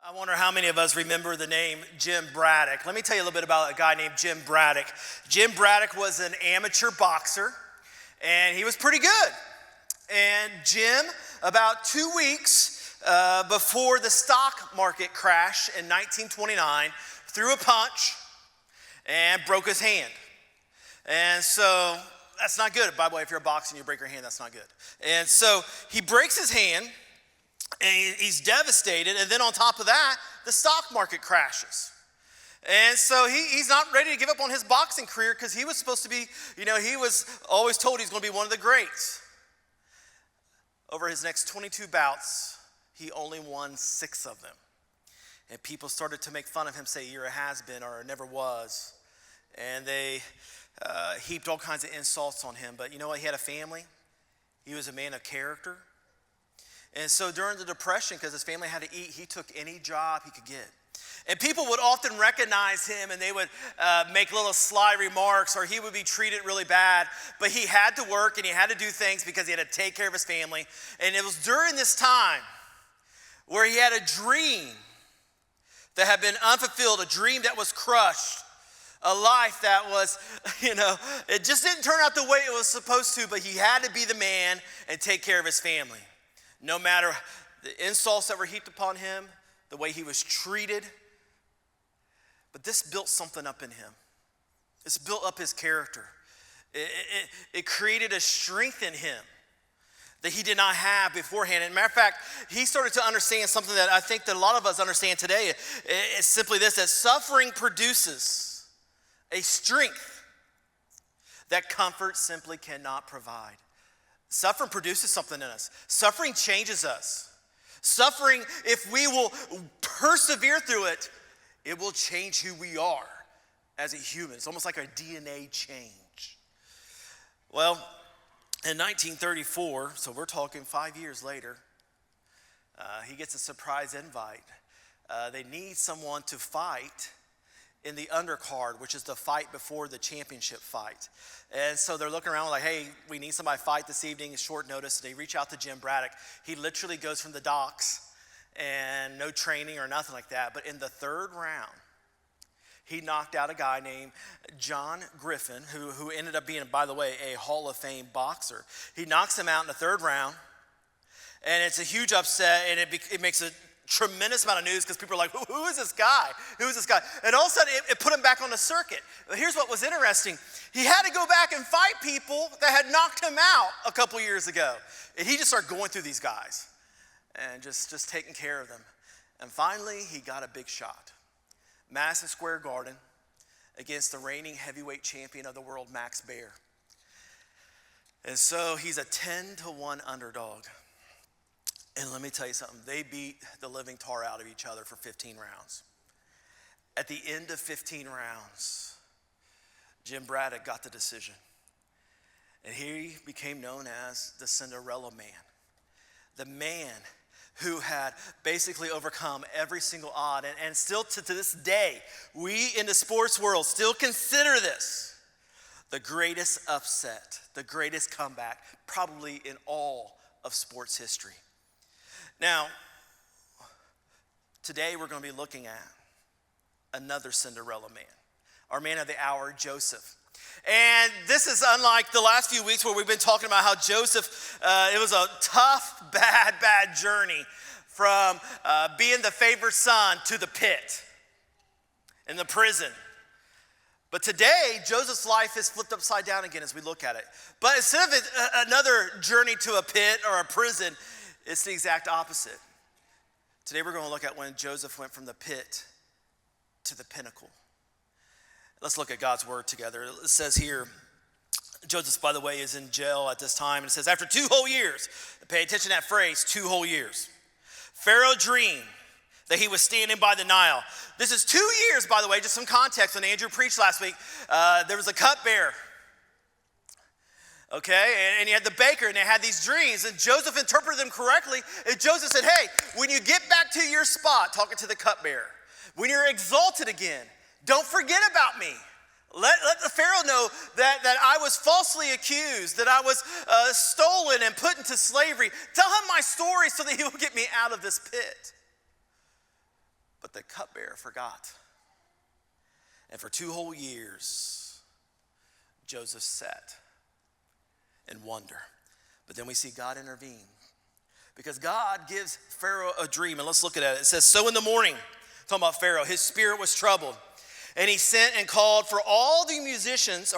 I wonder how many of us remember the name Jim Braddock. Let me tell you a little bit about a guy named Jim Braddock. Jim Braddock was an amateur boxer, and he was pretty good. And Jim, about 2 weeks before the stock market crash in 1929, threw a punch and broke his hand. And so that's not good. By the way, if you're a boxer and you break your hand, that's not good. And so he breaks his hand, and he's devastated. And then on top of that, the stock market crashes. And so he's not ready to give up on his boxing career because he was supposed to be, he was always told he's going to be one of the greats. Over his next 22 bouts, he only won 6 of them. And people started to make fun of him, say, "You're a has-been," or "never was." And they heaped all kinds of insults on him. But you know what? He had a family. He was a man of character. And so during the Depression, because his family had to eat, he took any job he could get. And people would often recognize him, and they would make little sly remarks, or he would be treated really bad. But he had to work, and he had to do things because he had to take care of his family. And it was during this time where he had a dream that had been unfulfilled, a dream that was crushed, a life that was, it just didn't turn out the way it was supposed to, but he had to be the man and take care of his family. No matter the insults that were heaped upon him, the way he was treated. But this built something up in him. This built up his character. It created a strength in him that he did not have beforehand. And matter of fact, he started to understand something that I think that a lot of us understand today. It's simply this, that suffering produces a strength that comfort simply cannot provide. Suffering produces something in us. Suffering changes us. Suffering, if we will persevere through it, it will change who we are as a human. It's almost like a DNA change. Well, in 1934, so we're talking 5 years later, he gets a surprise invite. They need someone to fight in the undercard, which is the fight before the championship fight. And so they're looking around like, "Hey, we need somebody to fight this evening. It's short notice." They reach out to Jim Braddock. He literally goes from the docks and no training or nothing like that. But in the 3rd round, he knocked out a guy named John Griffin, who ended up being, by the way, a Hall of Fame boxer. He knocks him out in the 3rd round, and it's a huge upset, and it makes a tremendous amount of news because people are like, who is this guy? Who is this guy? And all of a sudden, it put him back on the circuit. But here's what was interesting. He had to go back and fight people that had knocked him out a couple years ago. And he just started going through these guys and just taking care of them. And finally, he got a big shot. Madison Square Garden against the reigning heavyweight champion of the world, Max Baer. And so he's a 10-1 underdog. And let me tell you something, they beat the living tar out of each other for 15 rounds. At the end of 15 rounds, Jim Braddock got the decision. And he became known as the Cinderella Man. The man who had basically overcome every single odd. And still to this day, we in the sports world still consider this the greatest upset, the greatest comeback, probably in all of sports history. Now, today we're going to be looking at another Cinderella man, our man of the hour, Joseph. And this is unlike the last few weeks where we've been talking about how Joseph, it was a tough, bad journey from being the favored son to the pit and the prison. But today, Joseph's life is flipped upside down again as we look at it. But instead of another journey to a pit or a prison, it's the exact opposite. Today we're going to look at when Joseph went from the pit to the pinnacle. Let's look at God's word together. It says here, Joseph, by the way, is in jail at this time. And it says, after 2 whole years, pay attention to that phrase, 2 whole years. Pharaoh dreamed that he was standing by the Nile. This is 2 years, by the way, just some context. When Andrew preached last week, there was a cupbearer. Okay, and you had the baker, and they had these dreams, and Joseph interpreted them correctly. And Joseph said, "Hey, when you get back to your spot," talking to the cupbearer, "when you're exalted again, don't forget about me. Let the Pharaoh know that I was falsely accused, that I was stolen and put into slavery. Tell him my story so that he will get me out of this pit." the cupbearer forgot. And for 2 whole years, Joseph sat in wonder. But then we see God intervene. Because God gives Pharaoh a dream. And let's look at it. It says, so in the morning, talking about Pharaoh, his spirit was troubled. And he sent and called for all the magicians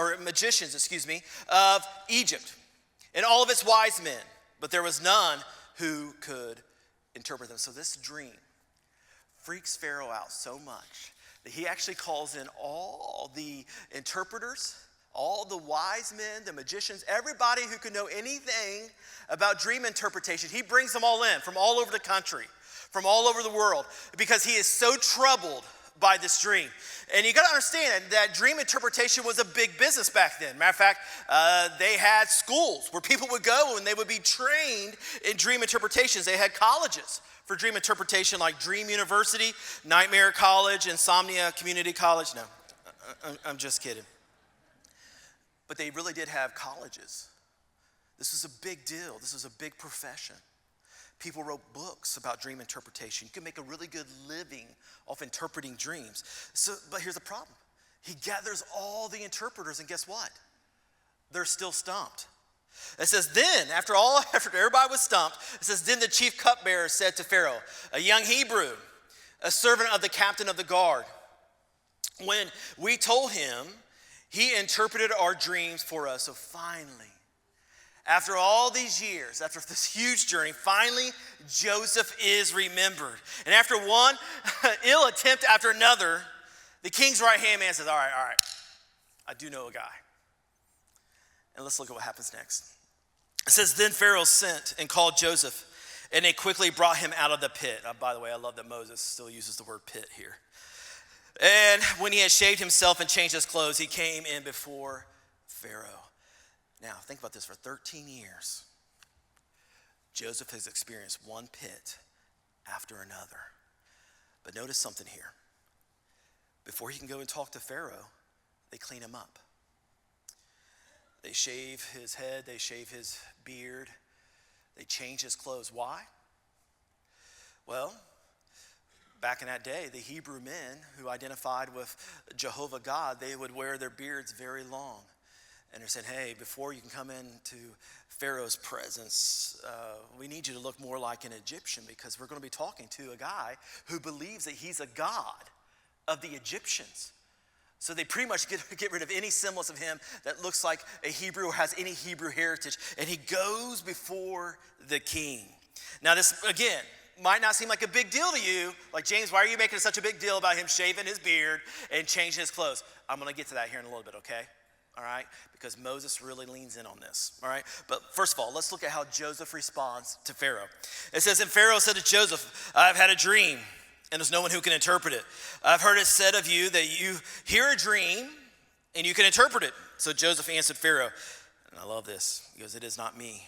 of Egypt and all of its wise men. But there was none who could interpret them. So this dream freaks Pharaoh out so much that he actually calls in all the interpreters, all the wise men, the magicians, everybody who could know anything about dream interpretation. He brings them all in from all over the country, from all over the world, because he is so troubled by this dream. And you got to understand that dream interpretation was a big business back then. Matter of fact, they had schools where people would go and they would be trained in dream interpretations. They had colleges for dream interpretation like Dream University, Nightmare College, Insomnia Community College. No, I'm just kidding. But they really did have colleges. This was a big deal. This was a big profession. People wrote books about dream interpretation. You could make a really good living off interpreting dreams. But here's the problem. He gathers all the interpreters, and guess what? They're still stumped. It says, then, after everybody was stumped, it says, then the chief cupbearer said to Pharaoh, a young Hebrew, a servant of the captain of the guard, when we told him, he interpreted our dreams for us. So finally, after all these years, after this huge journey, finally Joseph is remembered. And after one ill attempt after another, the king's right-hand man says, all right, I do know a guy. And let's look at what happens next. It says, then Pharaoh sent and called Joseph, and they quickly brought him out of the pit. By the way, I love that Moses still uses the word pit here. And when he had shaved himself and changed his clothes, he came in before Pharaoh. Now, think about this. For 13 years, Joseph has experienced one pit after another. But notice something here. Before he can go and talk to Pharaoh, they clean him up. They shave his head, they shave his beard, they change his clothes. Why? Well, back in that day, the Hebrew men who identified with Jehovah God, they would wear their beards very long. And they said, hey, before you can come into Pharaoh's presence, we need you to look more like an Egyptian, because we're going to be talking to a guy who believes that he's a god of the Egyptians. So they pretty much get rid of any semblance of him that looks like a Hebrew or has any Hebrew heritage. And he goes before the king. Now this, again, might not seem like a big deal to you. Like, James, why are you making such a big deal about him shaving his beard and changing his clothes? I'm going to get to that here in a little bit, okay? All right? Because Moses really leans in on this, all right? But first of all, let's look at how Joseph responds to Pharaoh. It says, and Pharaoh said to Joseph, I've had a dream, and there's no one who can interpret it. I've heard it said of you that you hear a dream and you can interpret it. So Joseph answered Pharaoh, and I love this. He goes, it is not me.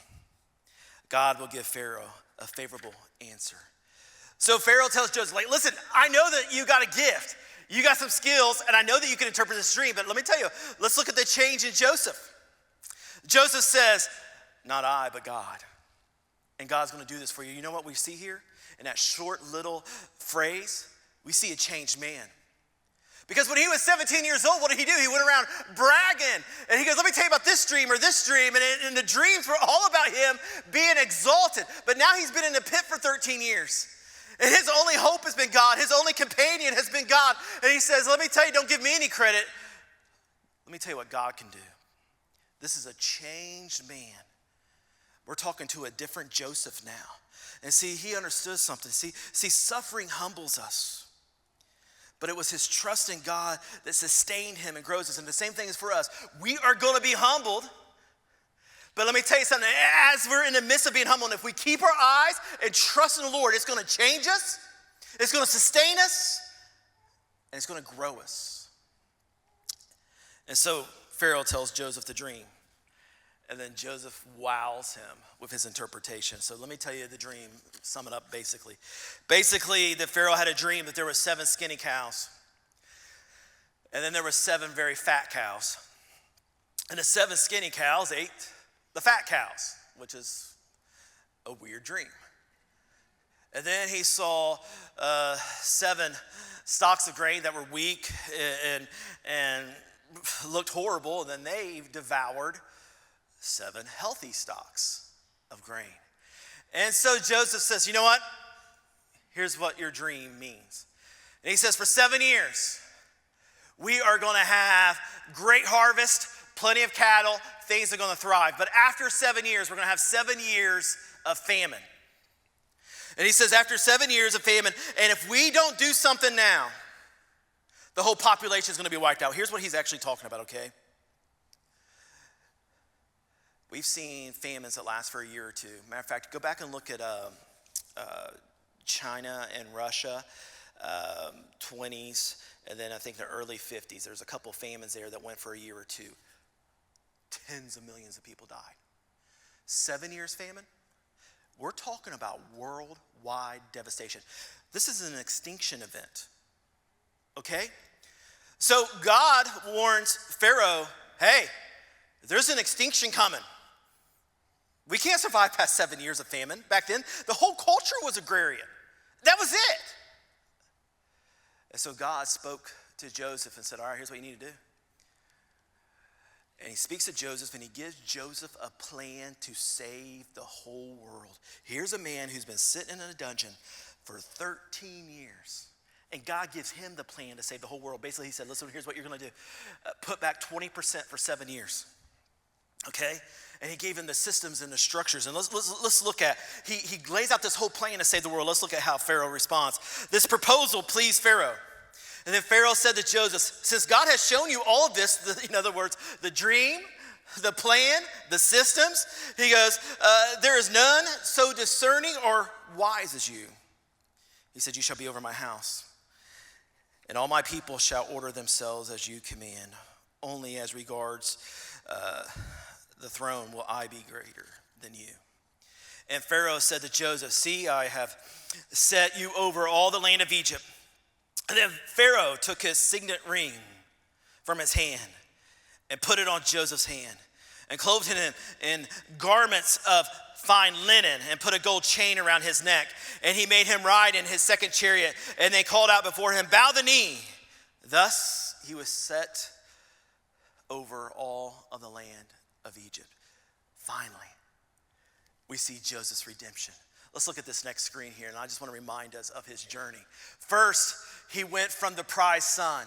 God will give Pharaoh a favorable answer. So Pharaoh tells Joseph, like, listen, I know that you got a gift. You got some skills, and I know that you can interpret this dream, but let me tell you, let's look at the change in Joseph. Joseph says, not I, but God. And God's going to do this for you. You know what we see here? In that short little phrase, we see a changed man. Because when he was 17 years old, what did he do? He went around bragging. And he goes, let me tell you about this dream or this dream. And the dreams were all about him being exalted. But now he's been in the pit for 13 years. And his only hope has been God. His only companion has been God. And he says, let me tell you, don't give me any credit. Let me tell you what God can do. This is a changed man. We're talking to a different Joseph now. And see, he understood something. See, suffering humbles us. But it was his trust in God that sustained him and grows us. And the same thing is for us. We are going to be humbled. But let me tell you something. As we're in the midst of being humbled, if we keep our eyes and trust in the Lord, it's going to change us. It's going to sustain us. And it's going to grow us. And so Pharaoh tells Joseph the dream. And then Joseph wows him with his interpretation. So let me tell you the dream, sum it up basically. Basically, the Pharaoh had a dream that there were 7 skinny cows. And then there were 7 very fat cows. And the 7 skinny cows ate the fat cows, which is a weird dream. And then he saw 7 stalks of grain that were weak and looked horrible. And then they devoured 7 healthy stalks of grain. And so Joseph says, you know what? Here's what your dream means. And he says, for 7 years, we are going to have great harvest, plenty of cattle, things are going to thrive. But after 7 years, we're going to have 7 years of famine. And he says, after 7 years of famine, and if we don't do something now, the whole population is going to be wiped out. Here's what he's actually talking about, okay? We've seen famines that last for a year or two. Matter of fact, go back and look at China and Russia, 20s, and then I think the early 50s. There's a couple famines there that went for a year or two. Tens of millions of people died. 7 years famine? We're talking about worldwide devastation. This is an extinction event, okay? So God warns Pharaoh, hey, there's an extinction coming. We can't survive past 7 years of famine. Back then, the whole culture was agrarian. That was it. And so God spoke to Joseph and said, all right, here's what you need to do. And he speaks to Joseph and he gives Joseph a plan to save the whole world. Here's a man who's been sitting in a dungeon for 13 years. And God gives him the plan to save the whole world. Basically, he said, listen, here's what you're going to do. Put back 20% for 7 years. Okay? And he gave him the systems and the structures. And let's look at, he lays out this whole plan to save the world. Let's look at how Pharaoh responds. This proposal pleased Pharaoh. And then Pharaoh said to Joseph, since God has shown you all of this, in other words, the dream, the plan, the systems, he goes, there is none so discerning or wise as you. He said, you shall be over my house, and all my people shall order themselves as you command. Only as regards the throne will I be greater than you. And Pharaoh said to Joseph, see, I have set you over all the land of Egypt. And then Pharaoh took his signet ring from his hand and put it on Joseph's hand and clothed him in garments of fine linen and put a gold chain around his neck. And he made him ride in his second chariot. And they called out before him, bow the knee. Thus he was set over all of the land of Egypt. Finally, we see Joseph's redemption. Let's look at this next screen here, and I just want to remind us of his journey. First, he went from the prized son.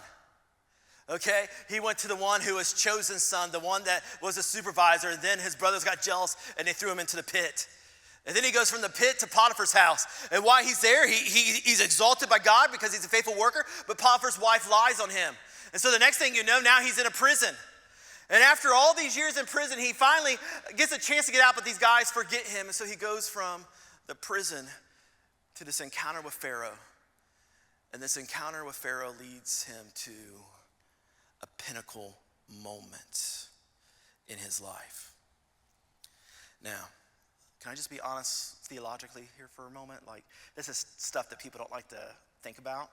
Okay? He went to the one who was chosen son, the one that was a supervisor, and then his brothers got jealous and they threw him into the pit. And then he goes from the pit to Potiphar's house. And while he's there, he's exalted by God because he's a faithful worker, but Potiphar's wife lies on him. And so the next thing you know, now he's in a prison. And after all these years in prison, he finally gets a chance to get out, but these guys forget him. And so he goes from the prison to this encounter with Pharaoh. And this encounter with Pharaoh leads him to a pinnacle moment in his life. Now, can I just be honest theologically here for a moment? Like, this is stuff that people don't like to think about.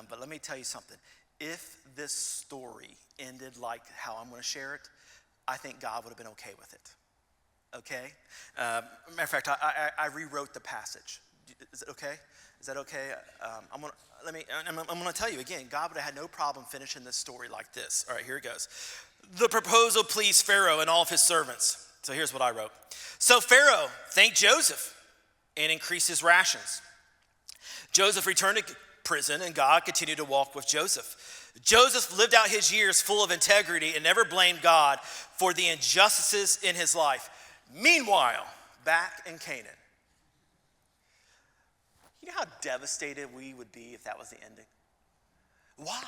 But let me tell you something. If this story ended like how I'm going to share it, I think God would have been okay with it. Okay? Matter of fact, I rewrote the passage. Is it okay? Is that okay? I'm going to tell you again, God would have had no problem finishing this story like this. All right, here it goes. The proposal pleased Pharaoh and all of his servants. So here's what I wrote. So Pharaoh thanked Joseph and increased his rations. Joseph returned to prison, and God continued to walk with Joseph. Joseph lived out his years full of integrity and never blamed God for the injustices in his life. Meanwhile, back in Canaan, you know how devastated we would be if that was the ending? Why?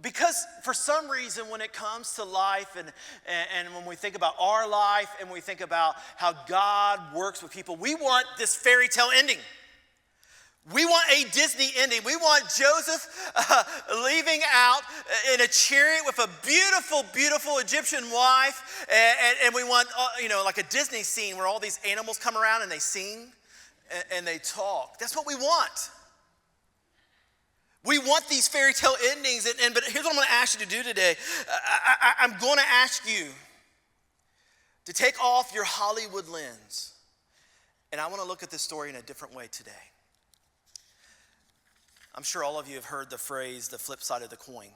Because for some reason, when it comes to life and when we think about our life and we think about how God works with people, we want this fairy tale ending. We want a Disney ending. We want Joseph leaving out in a chariot with a beautiful, beautiful Egyptian wife. And we want, like a Disney scene where all these animals come around and they sing and they talk. That's what we want. We want these fairy tale endings. But here's what I'm going to ask you to do today. I'm going to ask you to take off your Hollywood lens And I want to look at this story in a different way today. I'm sure all of you have heard the phrase, the flip side of the coin.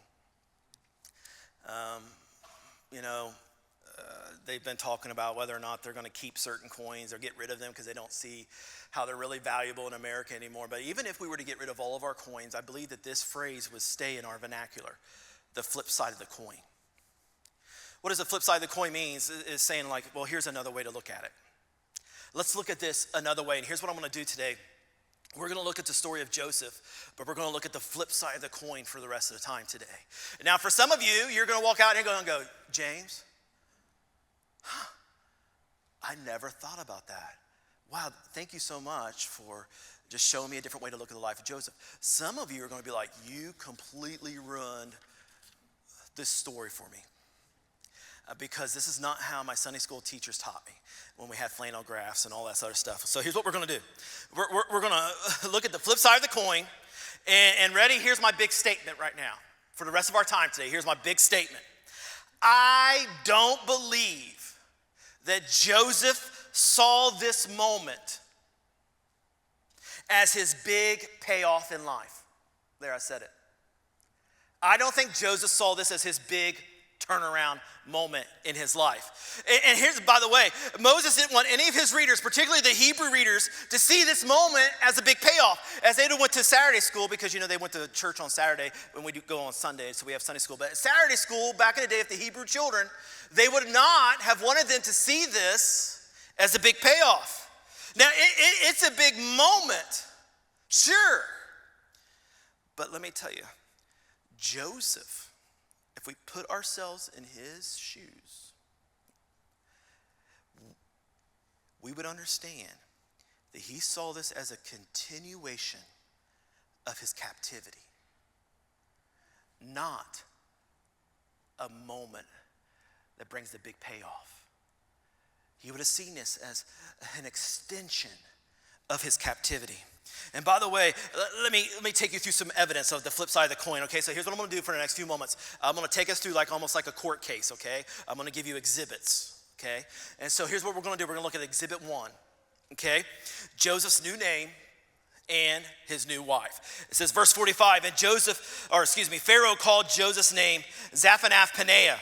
They've been talking about whether or not they're going to keep certain coins or get rid of them because they don't see how they're really valuable in America anymore. But even if we were to get rid of all of our coins, I believe that this phrase would stay in our vernacular, the flip side of the coin. What does the flip side of the coin mean? Is saying like, well, here's another way to look at it. Let's look at this another way. And here's what I'm going to do today. We're going to look at the story of Joseph, but we're going to look at the flip side of the coin for the rest of the time today. Now, for some of you, you're going to walk out and you're going to go, James, I never thought about that. Wow, thank you so much for just showing me a different way to look at the life of Joseph. Some of you are going to be like, you completely ruined this story for me. Because this is not how my Sunday school teachers taught me when we had flannel graphs and all that other stuff. So here's what we're going to do. We're going to look at the flip side of the coin. And ready, here's my big statement right now. For the rest of our time today, here's my big statement. I don't believe that Joseph saw this moment as his big payoff in life. There, I said it. I don't think Joseph saw this as his big turnaround moment in his life. And here's, by the way, Moses didn't want any of his readers, particularly the Hebrew readers, to see this moment as a big payoff. As they went to Saturday school, because they went to church on Saturday when we do go on Sunday, so we have Sunday school. But at Saturday school, back in the day, if the Hebrew children, they would not have wanted them to see this as a big payoff. Now, it's a big moment, sure. But let me tell you, Joseph, if we put ourselves in his shoes, we would understand that he saw this as a continuation of his captivity, not a moment that brings the big payoff. He would have seen this as an extension of his captivity. And by the way, let me take you through some evidence of the flip side of the coin, okay? So here's what I'm going to do for the next few moments. I'm going to take us through almost like a court case, okay? I'm going to give you exhibits, okay? And so here's what we're going to do. We're going to look at exhibit 1, okay? Joseph's new name and his new wife. It says, verse 45, and Pharaoh called Joseph's name Zaphenath-Paneah,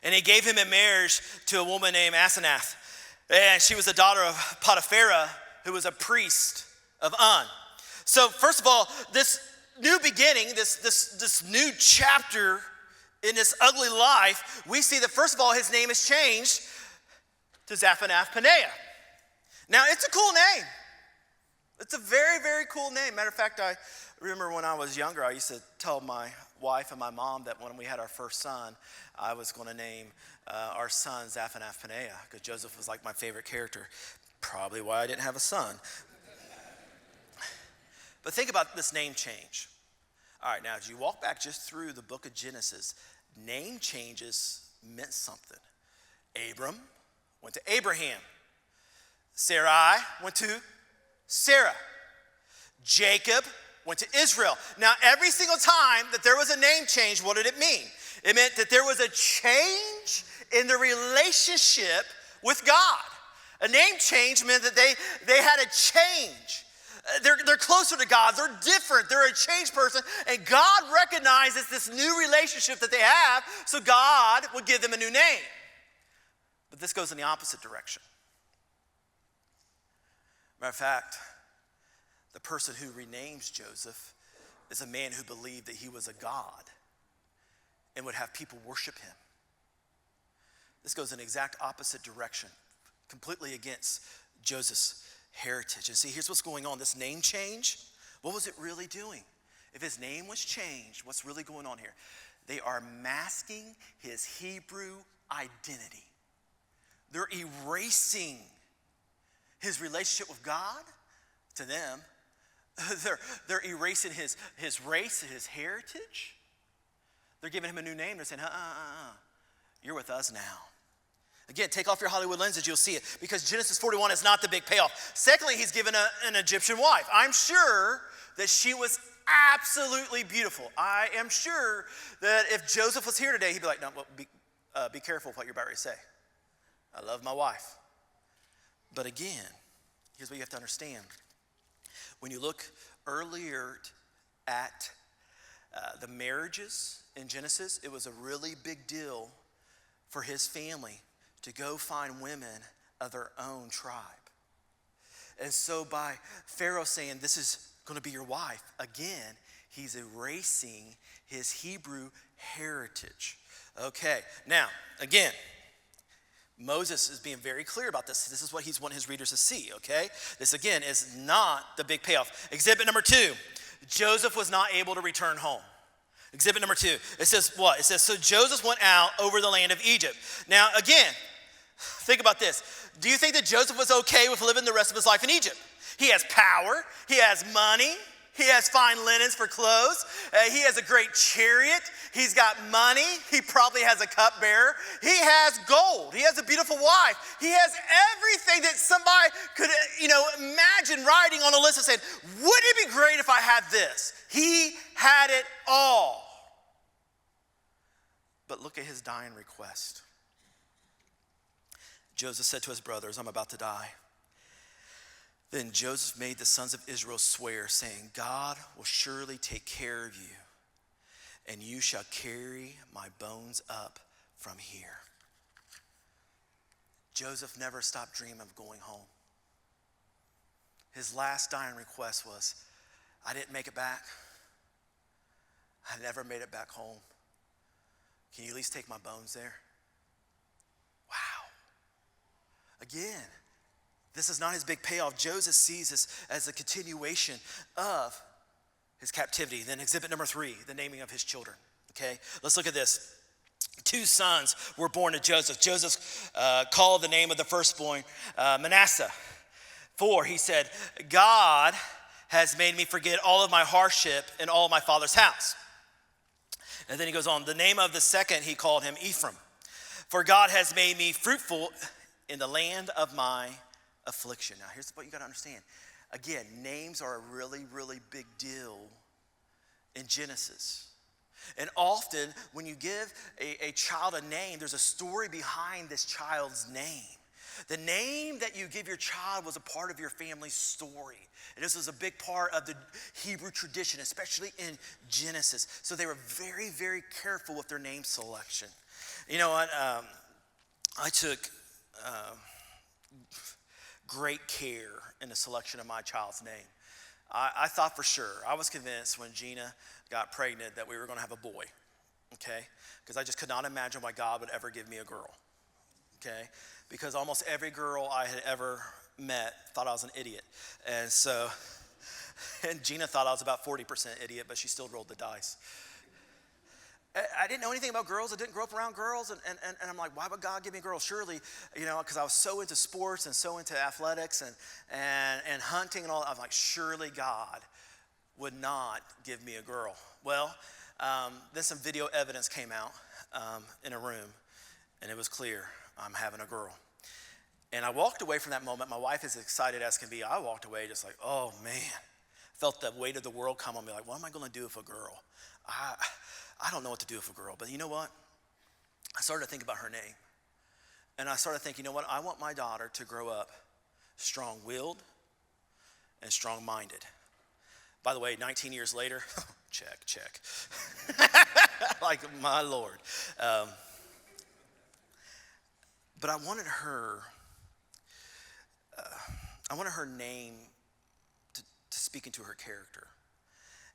and he gave him in marriage to a woman named Asenath. And she was the daughter of Potiphar, who was a priest of On. So first of all, this new beginning, this new chapter in this ugly life, we see that first of all, his name is changed to Zaphenath-Paneah. Now, it's a cool name. It's a very, very cool name. Matter of fact, I remember when I was younger, I used to tell my wife and my mom that when we had our first son, I was going to name our son Zaphenath-Paneah, because Joseph was like my favorite character. Probably why I didn't have a son. But think about this name change. All right, now as you walk back just through the book of Genesis, name changes meant something. Abram went to Abraham. Sarai went to Sarah. Jacob went to Israel. Now, every single time that there was a name change, what did it mean? It meant that there was a change in the relationship with God. A name change meant that they had a change. They're closer to God. They're different. They're a changed person. And God recognizes this new relationship that they have, so God would give them a new name. But this goes in the opposite direction. Matter of fact, the person who renames Joseph is a man who believed that he was a god and would have people worship him. This goes in the exact opposite direction, completely against Joseph's heritage. And see, here's what's going on. This name change, what was it really doing? If his name was changed, what's really going on here? They are masking his Hebrew identity. They're erasing his relationship with God to them. They're erasing his race, his heritage. They're giving him a new name. They're saying, you're with us now. Again, take off your Hollywood lenses, you'll see it. Because Genesis 41 is not the big payoff. Secondly, he's given an Egyptian wife. I'm sure that she was absolutely beautiful. I am sure that if Joseph was here today, he'd be like, no, be careful with what you're about to say. I love my wife. But again, Here's what you have to understand. When you look earlier at the marriages in Genesis, it was a really big deal for his family to go find women of their own tribe. And so by Pharaoh saying, this is going to be your wife, again, he's erasing his Hebrew heritage. Okay, now, again, Moses is being very clear about this. This is what he's wanting his readers to see, okay? This, again, is not the big payoff. Exhibit number 2, Joseph was not able to return home. Exhibit number 2, it says what? It says, so Joseph went out over the land of Egypt. Now, again, think about this. Do you think that Joseph was okay with living the rest of his life in Egypt? He has power. He has money. He has fine linens for clothes. He has a great chariot. He's got money. He probably has a cupbearer. He has gold. He has a beautiful wife. He has everything that somebody could, imagine writing on a list and saying, wouldn't it be great if I had this? He had it all. But look at his dying request. Joseph said to his brothers, I'm about to die. Then Joseph made the sons of Israel swear, saying, God will surely take care of you, and you shall carry my bones up from here. Joseph never stopped dreaming of going home. His last dying request was, I didn't make it back. I never made it back home. Can you at least take my bones there? Wow. Again, this is not his big payoff. Joseph sees this as a continuation of his captivity. Then exhibit number 3, the naming of his children. Okay, let's look at this. 2 sons were born to Joseph. Joseph called the name of the firstborn Manasseh. For he said, God has made me forget all of my hardship in all of my father's house. And then he goes on, the name of the second he called him Ephraim. For God has made me fruitful in the land of my affliction. Now here's what you got to understand. Again, names are a really, really big deal in Genesis. And often when you give a child a name, there's a story behind this child's name. The name that you give your child was a part of your family's story. And this was a big part of the Hebrew tradition, especially in Genesis. So they were very, very careful with their name selection. You know what? I took great care in the selection of my child's name. I thought for sure, I was convinced when Gina got pregnant that we were going to have a boy, okay? Because I just could not imagine why God would ever give me a girl, okay? Because almost every girl I had ever met thought I was an idiot. And Gina thought I was about 40% idiot, but she still rolled the dice. I didn't know anything about girls. I didn't grow up around girls. And I'm like, why would God give me a girl? Surely, because I was so into sports and so into athletics and hunting and all. I'm like, surely God would not give me a girl. Well, then some video evidence came out in a room, and it was clear I'm having a girl. And I walked away from that moment. My wife is excited as can be. I walked away just like, oh, man. Felt the weight of the world come on me like, what am I going to do with a girl? I don't know what to do with a girl. But you know what? I started to think about her name. And I started thinking, you know what? I want my daughter to grow up strong-willed and strong-minded. By the way, 19 years later, check. Like, my Lord. But I wanted her name to speak into her character.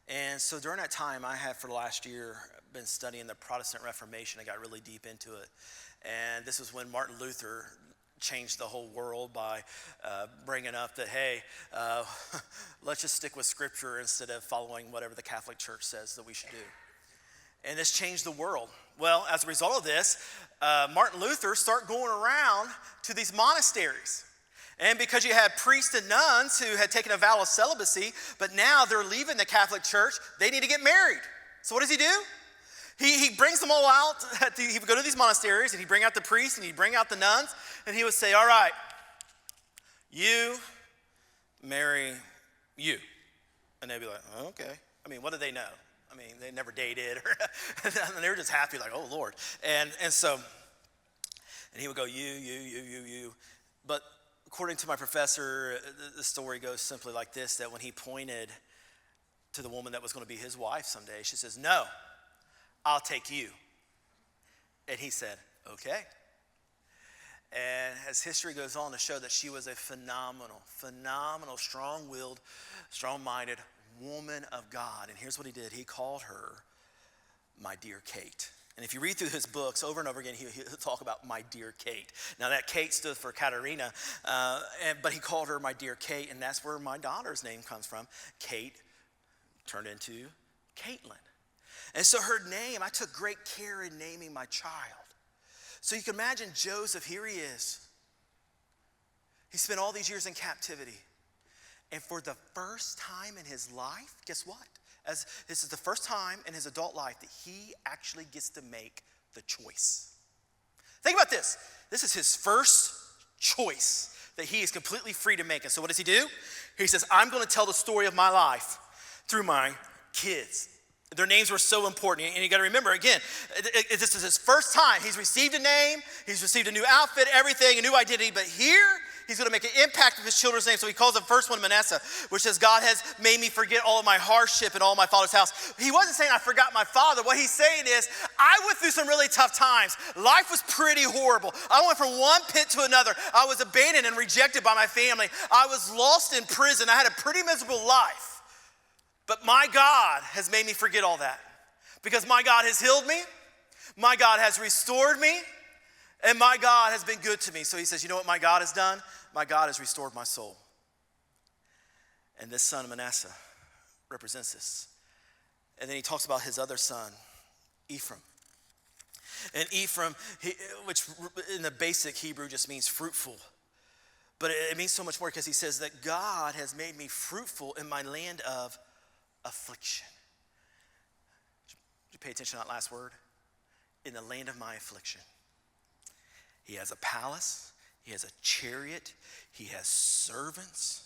And so during that time, I had for the last year been studying the Protestant Reformation. I got really deep into it. And this was when Martin Luther changed the whole world by bringing up that, hey, let's just stick with Scripture instead of following whatever the Catholic Church says that we should do. And this changed the world. Well, as a result of this, Martin Luther started going around to these monasteries. And because you had priests and nuns who had taken a vow of celibacy, but now they're leaving the Catholic Church, they need to get married. So what does he do? He brings them all out. He would go to these monasteries, and he'd bring out the priests, and he'd bring out the nuns, and he would say, all right, you marry you. And they'd be like, oh, okay. I mean, what do they know? I mean, they never dated. And they were just happy, like, oh, Lord. And he would go, you. But According to my professor, the story goes simply like this, that when he pointed to the woman that was going to be his wife someday, she says, "No, I'll take you." And he said, "Okay." And as history goes on to show that she was a phenomenal, strong-willed, strong-minded woman of God. And here's what he did. He called her my dear Kate. And if you read through his books over and over again, he'll talk about my dear Kate. Now that Kate stood for Katerina, but he called her my dear Kate, and that's where my daughter's name comes from. Kate turned into Caitlin. And so her name, I took great care in naming my child. So you can imagine Joseph, here he is. He spent all these years in captivity. And for the first time in his life, guess what? As this is the first time in his adult life that he actually gets to make the choice. Think about this. This is his first choice that he is completely free to make. And so what does he do? He says, I'm going to tell the story of my life through my kids. Their names were so important. And you got to remember, again, this is his first time. He's received a name. He's received a new outfit, everything, a new identity. But here, he's going to make an impact with his children's name. So he calls the first one Manasseh, which says, God has made me forget all of my hardship and all of my father's house. He wasn't saying I forgot my father. What he's saying is, I went through some really tough times. Life was pretty horrible. I went from one pit to another. I was abandoned and rejected by my family. I was lost in prison. I had a pretty miserable life. But my God has made me forget all that, because my God has healed me, my God has restored me, and my God has been good to me. So he says, you know what my God has done? My God has restored my soul. And this son, Manasseh, represents this. And then he talks about his other son, Ephraim. And Ephraim, which in the basic Hebrew just means fruitful. But it means so much more, because he says that God has made me fruitful in my land of affliction. Did you pay attention to that last word? In the land of my affliction. He has a palace. He has a chariot. He has servants.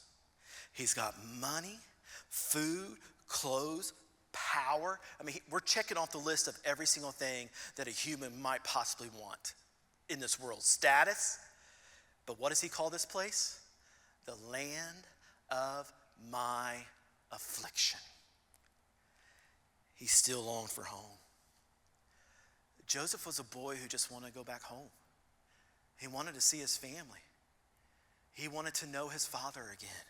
He's got money, food, clothes, power. I mean, we're checking off the list of every single thing that a human might possibly want in this world. Status. But what does he call this place? The land of my affliction. He still longed for home. Joseph was a boy who just wanted to go back home. He wanted to see his family. He wanted to know his father again.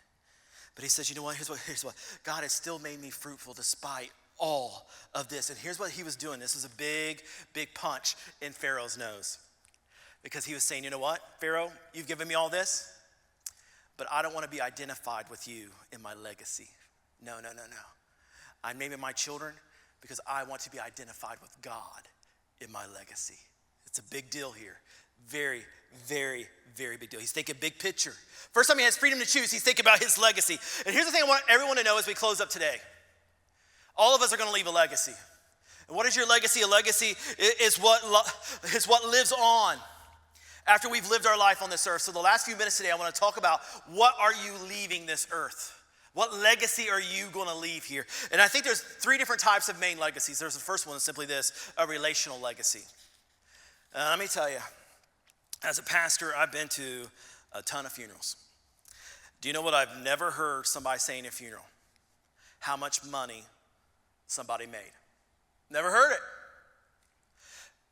But he says, you know what? Here's what. God has still made me fruitful despite all of this. And here's what he was doing. This was a big, big punch in Pharaoh's nose. Because he was saying, you know what, Pharaoh, you've given me all this, but I don't want to be identified with you in my legacy. No. I'm naming my children because I want to be identified with God in my legacy. It's a big deal here. Very, very, very big deal. He's thinking big picture. First time he has freedom to choose, he's thinking about his legacy. And here's the thing I want everyone to know as we close up today. All of us are going to leave a legacy. And what is your legacy? A legacy is what lives on after we've lived our life on this earth. So the last few minutes today, I want to talk about, what are you leaving this earth? What legacy are you going to leave here? And I think there's three different types of main legacies. There's the first one, simply this, a relational legacy. Let me tell you, as a pastor, I've been to a ton of funerals. Do you know what I've never heard somebody say in a funeral? How much money somebody made. Never heard it.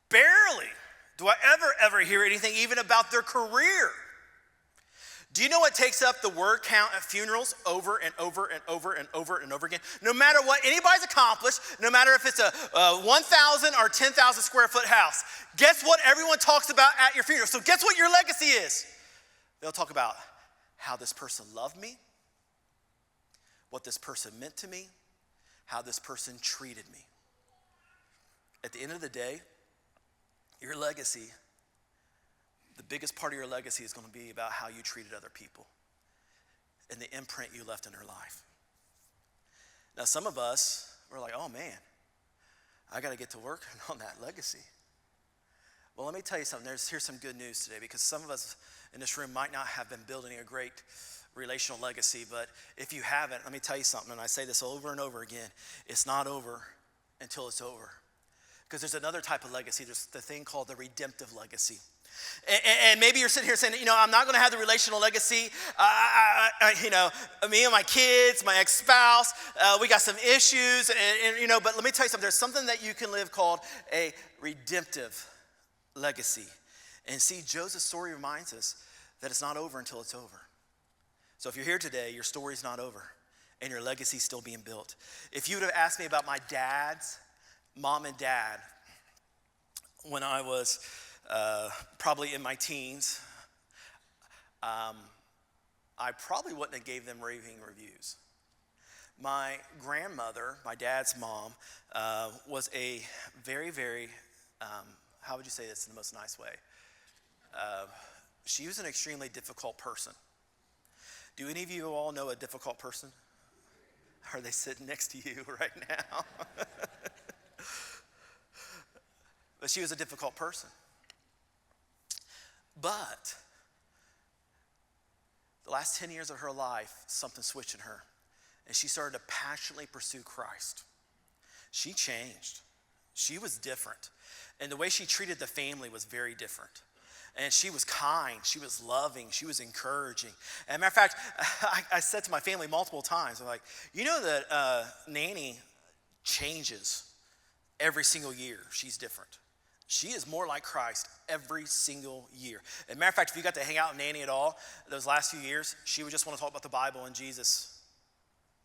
Barely do I ever hear anything even about their career. Do you know what takes up the word count at funerals over and over and over and over and over again? No matter what anybody's accomplished, no matter if it's a 1,000 or 10,000 square foot house, guess what everyone talks about at your funeral? So guess what your legacy is? They'll talk about how this person loved me, what this person meant to me, how this person treated me. At the end of the day, your legacy, the biggest part of your legacy is going to be about how you treated other people and the imprint you left in their life. Now, some of us, we're like, oh man, I got to get to work on that legacy. Well, let me tell you something. Here's some good news today, because some of us in this room might not have been building a great relational legacy, but if you haven't, let me tell you something, and I say this over and over again, it's not over until it's over. Because there's another type of legacy. There's the thing called the redemptive legacy. And maybe you're sitting here saying, I'm not going to have the relational legacy. Me and my kids, my ex-spouse, we got some issues. But let me tell you something. There's something that you can live called a redemptive legacy. And see, Joseph's story reminds us that it's not over until it's over. So if you're here today, your story's not over and your legacy's still being built. If you would have asked me about my dad's mom and dad when I was probably in my teens, I probably wouldn't have gave them raving reviews. My grandmother, my dad's mom, was a very, very, how would you say this in the most nice way? She was an extremely difficult person. Do any of you all know a difficult person? Are they sitting next to you right now? But she was a difficult person. But the last 10 years of her life, something switched in her. And she started to passionately pursue Christ. She changed. She was different. And the way she treated the family was very different. And she was kind, she was loving, she was encouraging. As a matter of fact, I said to my family multiple times, I'm like, that Nanny changes every single year. She's different. She is more like Christ every single year. As a matter of fact, if you got to hang out with Nanny at all those last few years, she would just want to talk about the Bible and Jesus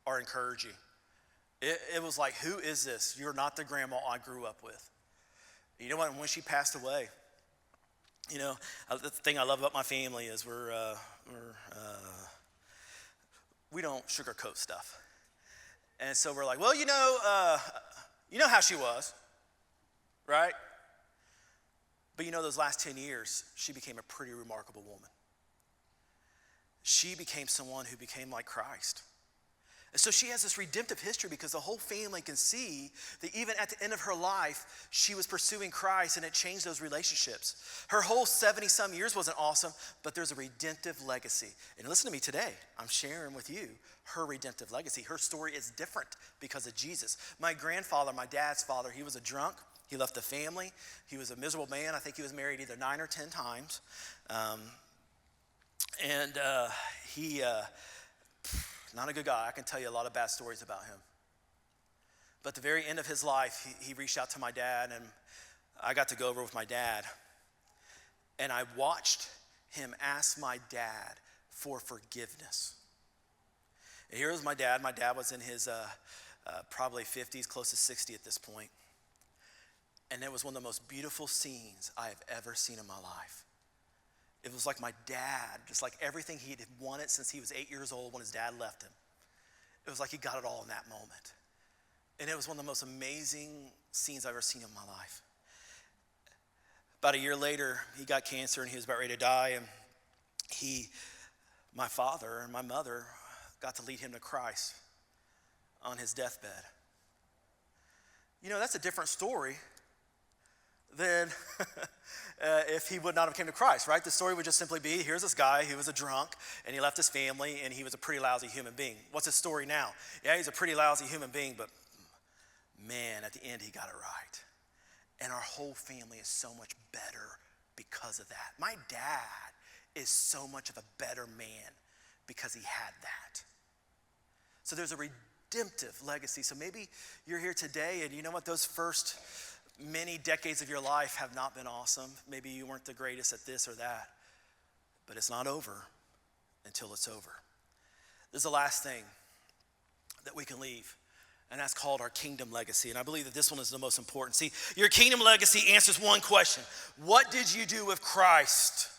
or encourage you. It was like, who is this? You're not the grandma I grew up with. You know what? When she passed away, the thing I love about my family is we don't sugarcoat stuff. And so we're like, well, you know how she was, right? But those last 10 years, she became a pretty remarkable woman. She became someone who became like Christ. And so she has this redemptive history because the whole family can see that even at the end of her life, she was pursuing Christ and it changed those relationships. Her whole 70-some years wasn't awesome, but there's a redemptive legacy. And listen to me today, I'm sharing with you her redemptive legacy. Her story is different because of Jesus. My grandfather, my dad's father, he was a drunk. He left the family. He was a miserable man. I think he was married either 9 or 10 times. He... not a good guy. I can tell you a lot of bad stories about him. But at the very end of his life, he reached out to my dad, and I got to go over with my dad. And I watched him ask my dad for forgiveness. And here was my dad. My dad was in his probably 50s, close to 60 at this point. And it was one of the most beautiful scenes I have ever seen in my life. It was like my dad, just like everything he had wanted since he was 8 years old when his dad left him. It was like he got it all in that moment. And it was one of the most amazing scenes I've ever seen in my life. About a year later, he got cancer and he was about ready to die. And my father and my mother got to lead him to Christ on his deathbed. That's a different story than if he would not have came to Christ, right? The story would just simply be, here's this guy who was a drunk, and he left his family, and he was a pretty lousy human being. What's his story now? Yeah, he's a pretty lousy human being, but man, at the end, he got it right. And our whole family is so much better because of that. My dad is so much of a better man because he had that. So there's a redemptive legacy. So maybe you're here today, and you know what? Those first many decades of your life have not been awesome. Maybe you weren't the greatest at this or that, but it's not over until it's over. There's the last thing that we can leave, and that's called our kingdom legacy. And I believe that this one is the most important. See, your kingdom legacy answers one question. What did you do with Christ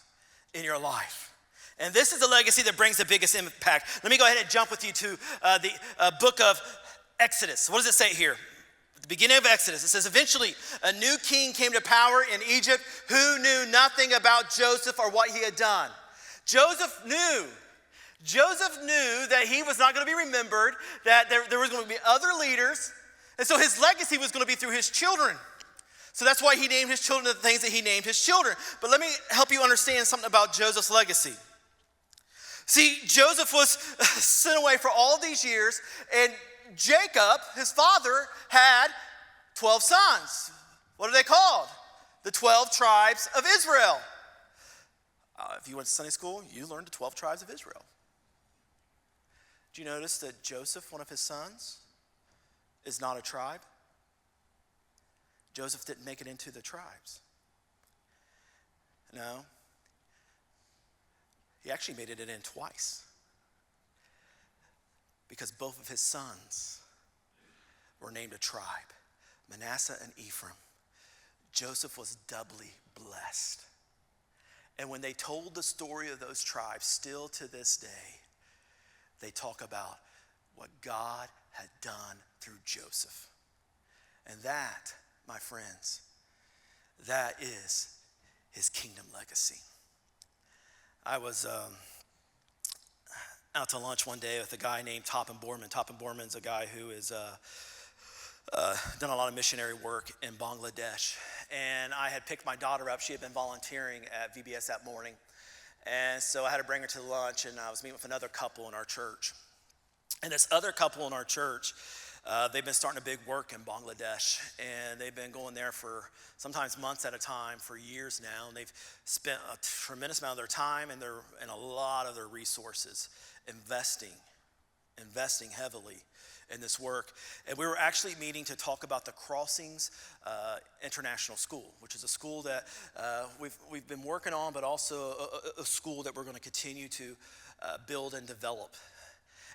in your life? And this is the legacy that brings the biggest impact. Let me go ahead and jump with you to the book of Exodus. What does it say here? The beginning of Exodus, it says, eventually a new king came to power in Egypt who knew nothing about Joseph or what he had done. Joseph knew that he was not going to be remembered, that there was going to be other leaders, and so his legacy was going to be through his children. So that's why he named his children the things that he named his children. But let me help you understand something about Joseph's legacy. See, Joseph was sent away for all these years, and Jacob, his father, had 12 sons. What are they called? The 12 tribes of Israel. If you went to Sunday school, you learned the 12 tribes of Israel. Do you notice that Joseph, one of his sons, is not a tribe? Joseph didn't make it into the tribes. No. He actually made it in twice. Because both of his sons were named a tribe, Manasseh and Ephraim. Joseph was doubly blessed. And when they told the story of those tribes, still to this day, they talk about what God had done through Joseph. And that, my friends, that is his kingdom legacy. I was out to lunch one day with a guy named Topham Borman. Topham Borman's a guy who has done a lot of missionary work in Bangladesh. And I had picked my daughter up. She had been volunteering at VBS that morning. And so I had to bring her to lunch, and I was meeting with another couple in our church. And this other couple in our church, they've been starting a big work in Bangladesh, and they've been going there for sometimes months at a time for years now. And they've spent a tremendous amount of their time and a lot of their resources investing heavily in this work. And we were actually meeting to talk about the Crossings International School, which is a school that we've been working on, but also a school that we're going to continue to build and develop.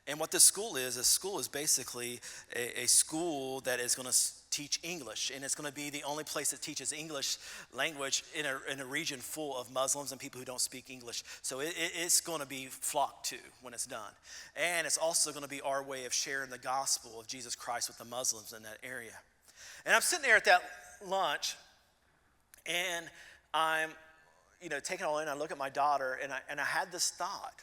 And what this school is basically a school that is going to teach English, and it's going to be the only place that teaches English language in a region full of Muslims and people who don't speak English. So it's going to be flocked to when it's done. And it's also going to be our way of sharing the gospel of Jesus Christ with the Muslims in that area. And I'm sitting there at that lunch, and I'm taking it all in. I look at my daughter, and I had this thought.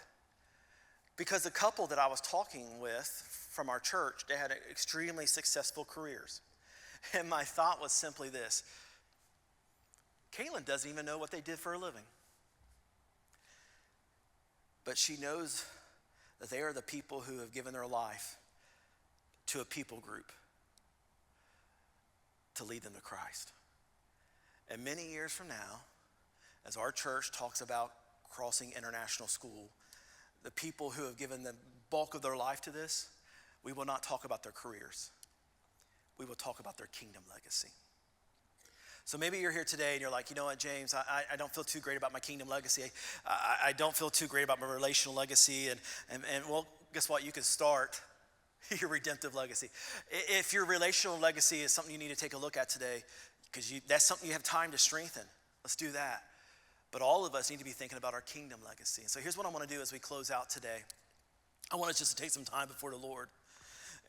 Because the couple that I was talking with from our church, they had extremely successful careers. And my thought was simply this: Kaylin doesn't even know what they did for a living. But she knows that they are the people who have given their life to a people group to lead them to Christ. And many years from now, as our church talks about Crossing International School, the people who have given the bulk of their life to this, we will not talk about their careers. We will talk about their kingdom legacy. So maybe you're here today and you're like, you know what, James, I don't feel too great about my kingdom legacy. I don't feel too great about my relational legacy. And well, guess what? You can start your redemptive legacy. If your relational legacy is something you need to take a look at today, because that's something you have time to strengthen, let's do that. But all of us need to be thinking about our kingdom legacy. And so here's what I want to do as we close out today. I want us just to take some time before the Lord.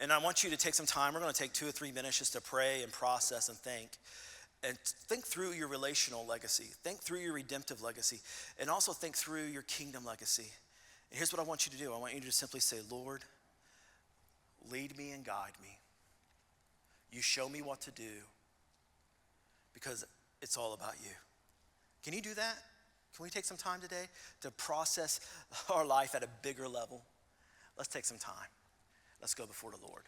And I want you to take some time. We're going to take 2 or 3 minutes just to pray and process and think. And think through your relational legacy. Think through your redemptive legacy. And also think through your kingdom legacy. And here's what I want you to do. I want you to simply say, Lord, lead me and guide me. You show me what to do, because it's all about you. Can you do that? Can we take some time today to process our life at a bigger level? Let's take some time. Let's go before the Lord.